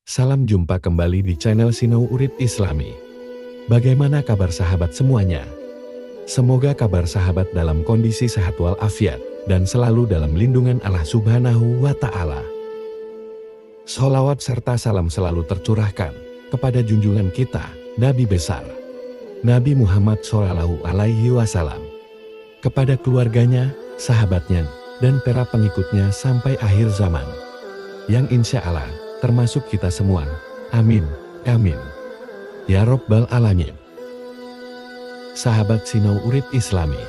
Salam jumpa kembali di channel Sinau Urip Islami. Bagaimana kabar sahabat semuanya? Semoga kabar sahabat dalam kondisi sehat walafiat dan selalu dalam lindungan Allah Subhanahu wa Ta'ala. Sholawat serta salam selalu tercurahkan kepada junjungan kita, Nabi besar Nabi Muhammad Shallallahu Alaihi Wasallam, kepada keluarganya, sahabatnya, dan para pengikutnya sampai akhir zaman, yang insya Allah termasuk kita semua. Amin, amin. Ya Rabbal Alamin. Sahabat Sinau Urip Islami,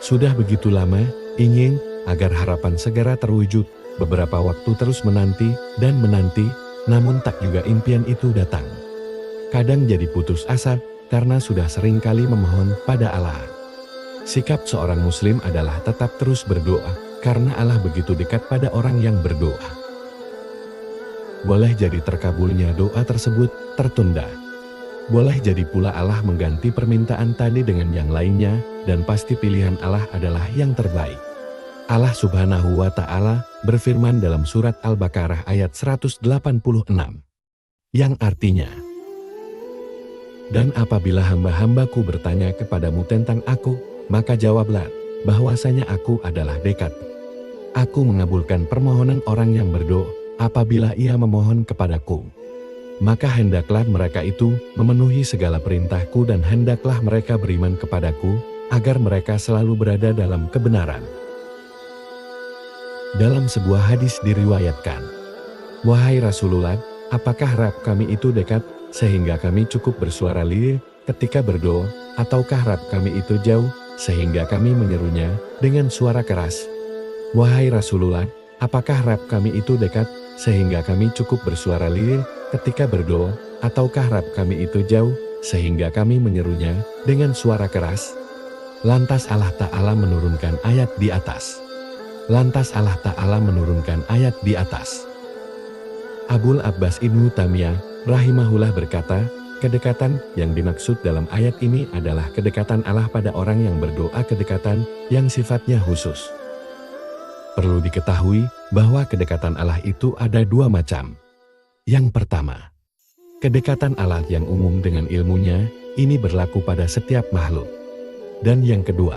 sudah begitu lama ingin agar harapan segera terwujud, beberapa waktu terus menanti dan menanti, namun tak juga impian itu datang. Kadang jadi putus asa karena sudah sering kali memohon pada Allah. Sikap seorang muslim adalah tetap terus berdoa, karena Allah begitu dekat pada orang yang berdoa. Boleh jadi terkabulnya doa tersebut tertunda. Boleh jadi pula Allah mengganti permintaan tadi dengan yang lainnya, dan pasti pilihan Allah adalah yang terbaik. Allah Subhanahu wa Ta'ala berfirman dalam surat Al-Baqarah ayat 186, yang artinya, "Dan apabila hamba-hambaku bertanya kepadamu tentang aku, maka jawablah bahwasanya aku adalah dekat. Aku mengabulkan permohonan orang yang berdoa apabila ia memohon kepadaku. Maka hendaklah mereka itu memenuhi segala perintahku dan hendaklah mereka beriman kepadaku, agar mereka selalu berada dalam kebenaran." Dalam sebuah hadis diriwayatkan, "Wahai Rasulullah, apakah Rabb kami itu dekat, sehingga kami cukup bersuara lirih ketika berdoa, ataukah Rabb kami itu jauh, sehingga kami menyerunya dengan suara keras? Wahai Rasulullah, apakah Rabb kami itu dekat, sehingga kami cukup bersuara lirih ketika berdoa, ataukah Rabb kami itu jauh, sehingga kami menyerunya dengan suara keras?" Lantas Allah Ta'ala menurunkan ayat di atas. Abul Abbas Ibnu Taimiyah rahimahullah berkata, kedekatan yang dimaksud dalam ayat ini adalah kedekatan Allah pada orang yang berdoa, kedekatan yang sifatnya khusus. Perlu diketahui bahwa kedekatan Allah itu ada dua macam. Yang pertama, kedekatan Allah yang umum dengan ilmunya, ini berlaku pada setiap makhluk. Dan yang kedua,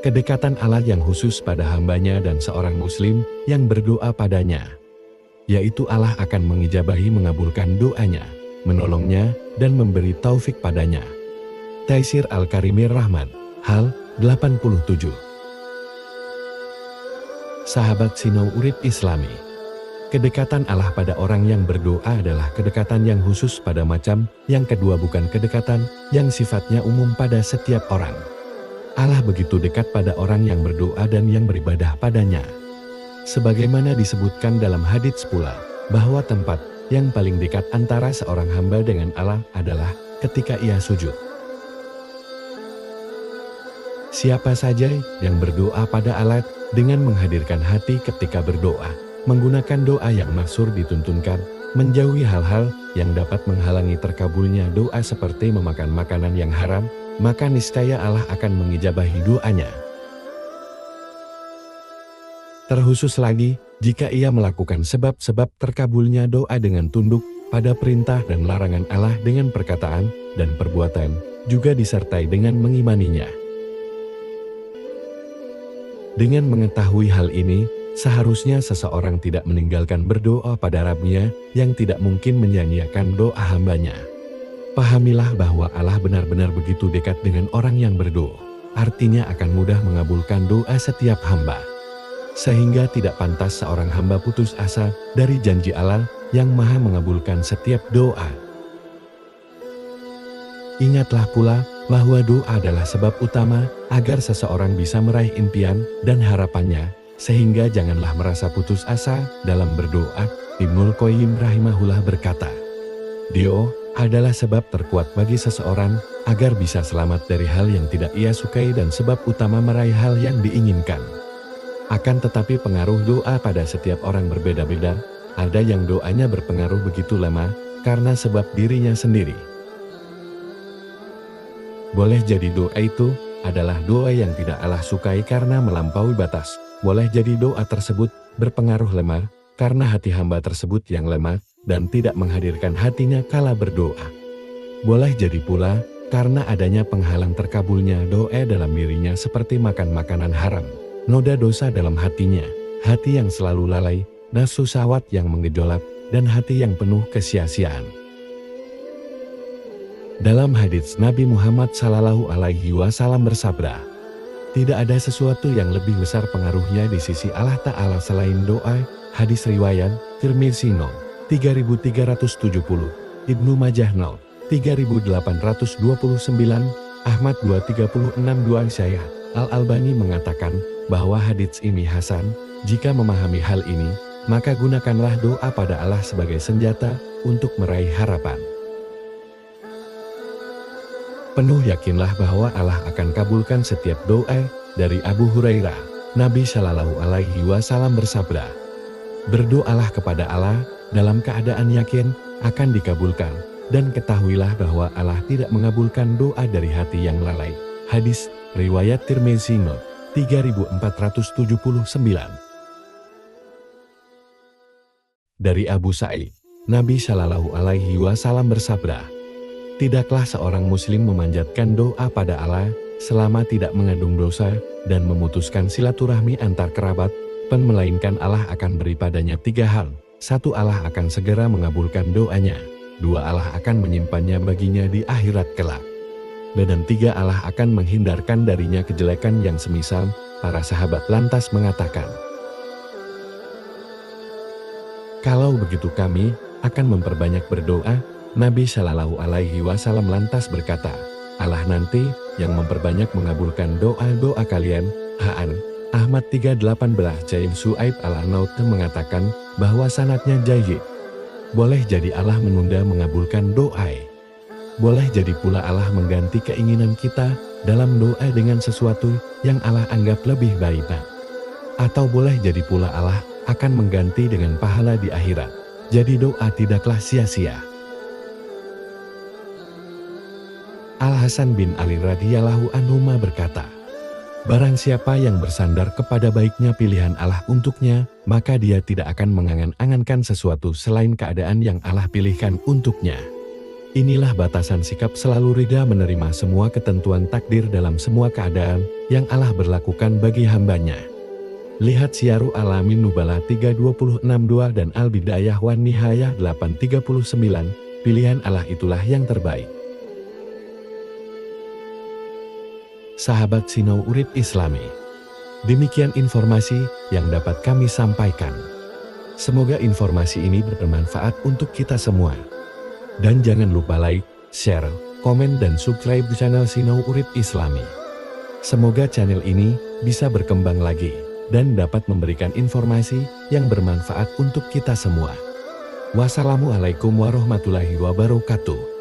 kedekatan Allah yang khusus pada hambanya dan seorang muslim yang berdoa padanya, yaitu Allah akan mengijabahi, mengabulkan doanya, menolongnya, dan memberi taufik padanya. Taisir Al-Karimir Rahman, hal 87. Sahabat Sinau Urip Islami, kedekatan Allah pada orang yang berdoa adalah kedekatan yang khusus pada macam, yang kedua bukan kedekatan yang sifatnya umum pada setiap orang. Allah begitu dekat pada orang yang berdoa dan yang beribadah padanya. Sebagaimana disebutkan dalam hadits pula, bahwa tempat yang paling dekat antara seorang hamba dengan Allah adalah ketika ia sujud. Siapa saja yang berdoa pada Allah dengan menghadirkan hati ketika berdoa, menggunakan doa yang maksur dituntunkan, menjauhi hal-hal yang dapat menghalangi terkabulnya doa seperti memakan makanan yang haram, maka niscaya Allah akan mengijabahi doanya. Terkhusus lagi, jika ia melakukan sebab-sebab terkabulnya doa dengan tunduk pada perintah dan larangan Allah dengan perkataan dan perbuatan, juga disertai dengan mengimaninya. Dengan mengetahui hal ini, seharusnya seseorang tidak meninggalkan berdoa pada Rabb-Nya yang tidak mungkin menyanyiakan doa hambanya. Pahamilah bahwa Allah benar-benar begitu dekat dengan orang yang berdoa, artinya akan mudah mengabulkan doa setiap hamba. Sehingga tidak pantas seorang hamba putus asa dari janji Allah yang maha mengabulkan setiap doa. Ingatlah pula bahwa doa adalah sebab utama agar seseorang bisa meraih impian dan harapannya, sehingga janganlah merasa putus asa dalam berdoa. Ibnul Qayyim rahimahullah berkata, doa adalah sebab terkuat bagi seseorang agar bisa selamat dari hal yang tidak ia sukai dan sebab utama meraih hal yang diinginkan. Akan tetapi pengaruh doa pada setiap orang berbeda-beda. Ada yang doanya berpengaruh begitu lemah karena sebab dirinya sendiri. Boleh jadi doa itu adalah doa yang tidak Allah sukai karena melampaui batas. Boleh jadi doa tersebut berpengaruh lemah karena hati hamba tersebut yang lemah dan tidak menghadirkan hatinya kala berdoa. Boleh jadi pula karena adanya penghalang terkabulnya doa dalam dirinya seperti makan makanan haram, noda dosa dalam hatinya, hati yang selalu lalai, nafsu syahwat yang menggejolak, dan hati yang penuh kesia-siaan. Dalam hadits Nabi Muhammad SAW bersabda, tidak ada sesuatu yang lebih besar pengaruhnya di sisi Allah Ta'ala selain doa. Hadis riwayat Tirmizi 3370, Ibnu Majah 3829, Ahmad 236. Syekh Al-Albani mengatakan bahwa hadits ini hasan. Jika memahami hal ini, maka gunakanlah doa pada Allah sebagai senjata untuk meraih harapan. Penuh yakinlah bahwa Allah akan kabulkan setiap doa. Dari Abu Hurairah, Nabi Shallallahu Alaihi Wasallam bersabda, berdoalah kepada Allah dalam keadaan yakin akan dikabulkan, dan ketahuilah bahwa Allah tidak mengabulkan doa dari hati yang lalai. Hadis riwayat Tirmizi 3479. Dari Abu Sa'id, Nabi Shallallahu Alaihi Wasallam bersabda, tidaklah seorang muslim memanjatkan doa pada Allah selama tidak mengandung dosa dan memutuskan silaturahmi antar kerabat, melainkan Allah akan beri padanya 3 hal. 1. Allah akan segera mengabulkan doanya. 2. Allah akan menyimpannya baginya di akhirat kelak. Dan 3. Allah akan menghindarkan darinya kejelekan yang semisal. Para sahabat lantas mengatakan, kalau begitu kami akan memperbanyak berdoa. Nabi Shallallahu Alaihi Wasallam lantas berkata, Allah nanti yang memperbanyak mengabulkan doa-doa kalian. Haan Ahmad 318. Jaim Su'aib al-Anaut mengatakan bahwa sanadnya jayyid. Boleh jadi Allah menunda mengabulkan doa. Boleh jadi pula Allah mengganti keinginan kita dalam doa dengan sesuatu yang Allah anggap lebih baik. Atau boleh jadi pula Allah akan mengganti dengan pahala di akhirat. Jadi doa tidaklah sia-sia. Al-Hasan bin Ali radhiyallahu anhu berkata, barang siapa yang bersandar kepada baiknya pilihan Allah untuknya, maka dia tidak akan mengangan-angankan sesuatu selain keadaan yang Allah pilihkan untuknya. Inilah batasan sikap selalu ridha menerima semua ketentuan takdir dalam semua keadaan yang Allah berlakukan bagi hambanya. Lihat Syiaru Alamin Nubala 326-2 dan Al-Bidayah wan Nihayah 839, pilihan Allah itulah yang terbaik. Sahabat Sinau Urip Islami, demikian informasi yang dapat kami sampaikan. Semoga informasi ini bermanfaat untuk kita semua. Dan jangan lupa like, share, komen dan subscribe di channel Sinau Urip Islami. Semoga channel ini bisa berkembang lagi dan dapat memberikan informasi yang bermanfaat untuk kita semua. Wassalamualaikum warahmatullahi wabarakatuh.